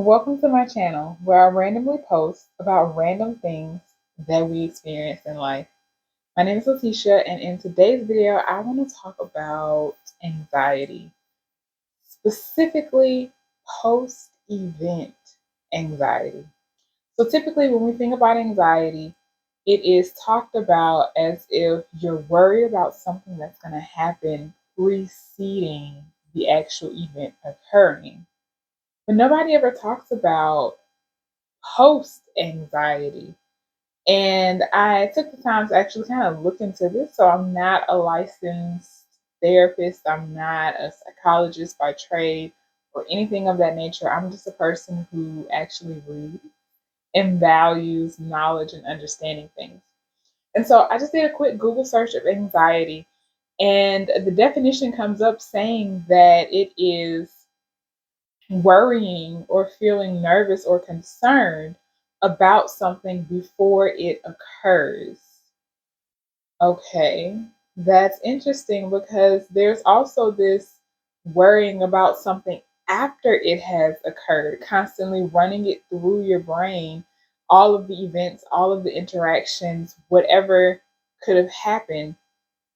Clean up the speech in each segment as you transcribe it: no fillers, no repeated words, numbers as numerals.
Welcome to my channel where I randomly post about random things that we experience in life. My name is Letitia, and in today's video, I want to talk about anxiety, specifically post event anxiety. So, typically, when we think about anxiety, it is talked about as if you're worried about something that's going to happen preceding the actual event occurring. But nobody ever talks about post anxiety. And I took the time to actually kind of look into this. So I'm not a licensed therapist, I'm not a psychologist by trade or anything of that nature. I'm just a person who actually reads and values knowledge and understanding things. And so I just did a quick Google search of anxiety, and the definition comes up saying that it is worrying or feeling nervous or concerned about something before it occurs. Okay, that's interesting because there's also this worrying about something after it has occurred, constantly running it through your brain, all of the events, all of the interactions, whatever could have happened.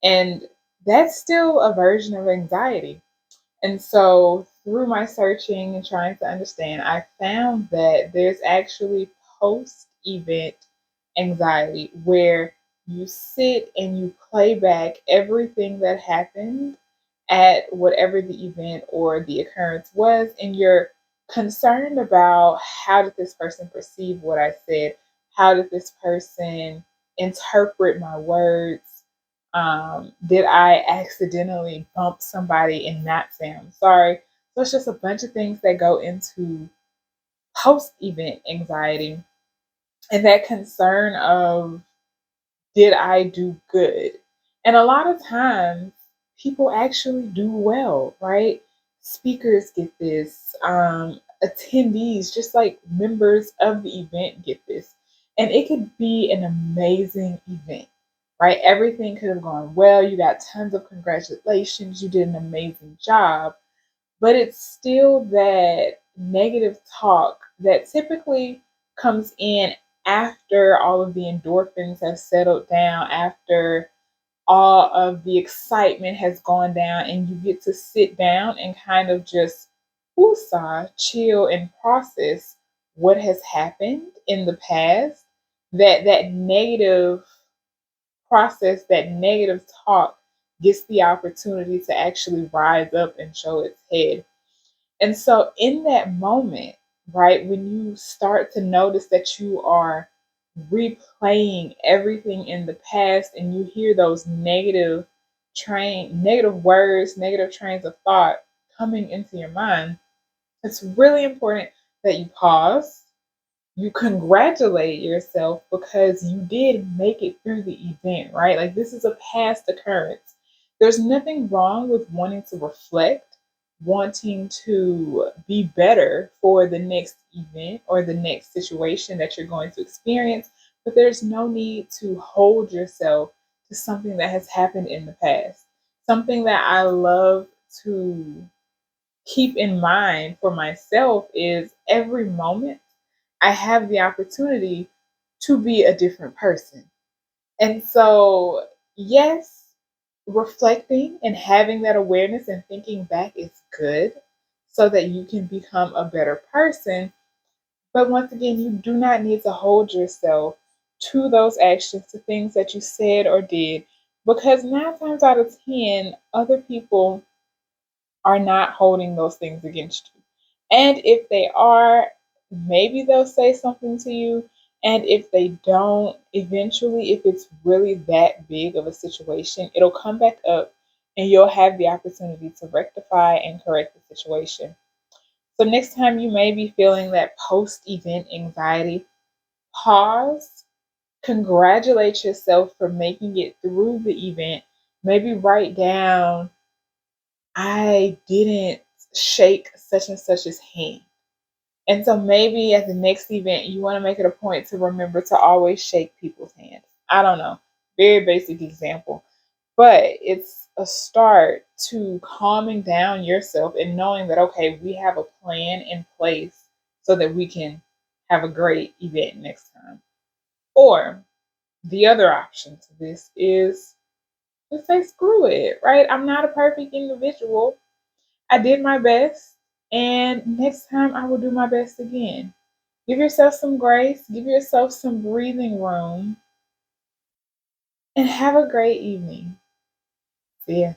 And that's still a version of anxiety. And so, through my searching and trying to understand, I found that there's actually post event anxiety where you sit and you play back everything that happened at whatever the event or the occurrence was, and you're concerned about how did this person perceive what I said? How did this person interpret my words? Did I accidentally bump somebody and not say I'm sorry? So it's just a bunch of things that go into post event anxiety and that concern of did I do good? And a lot of times people actually do well, right? Speakers get this, attendees, just like members of the event, get this. And it could be an amazing event, right? Everything could have gone well. You got tons of congratulations. You did an amazing job. But it's still that negative talk that typically comes in after all of the endorphins have settled down, after all of the excitement has gone down, and you get to sit down and kind of just woosah, chill, and process what has happened in the past. That negative process, that negative talk gets the opportunity to actually rise up and show its head. And so, in that moment, right, when you start to notice that you are replaying everything in the past and you hear those negative words, negative trains of thought coming into your mind, it's really important that you pause, you congratulate yourself because you did make it through the event, right? Like this is a past occurrence. There's nothing wrong with wanting to reflect, wanting to be better for the next event or the next situation that you're going to experience, but there's no need to hold yourself to something that has happened in the past. Something that I love to keep in mind for myself is every moment I have the opportunity to be a different person. And so, yes, reflecting and having that awareness and thinking back is good so that you can become a better person. But once again, you do not need to hold yourself to those actions, to things that you said or did, because 9 times out of 10, other people are not holding those things against you. And if they are, maybe they'll say something to you. And if they don't, eventually, if it's really that big of a situation, it'll come back up and you'll have the opportunity to rectify and correct the situation. So, next time you may be feeling that post event anxiety, pause, congratulate yourself for making it through the event. Maybe write down, I didn't shake such and such's hand. And so maybe at the next event, you want to make it a point to remember to always shake people's hands. I don't know. Very basic example. But it's a start to calming down yourself and knowing that, okay, we have a plan in place so that we can have a great event next time. Or the other option to this is just say, screw it, right? I'm not a perfect individual. I did my best, and next time I will do my best again. Give yourself some grace, give yourself some breathing room, and have a great evening. See ya.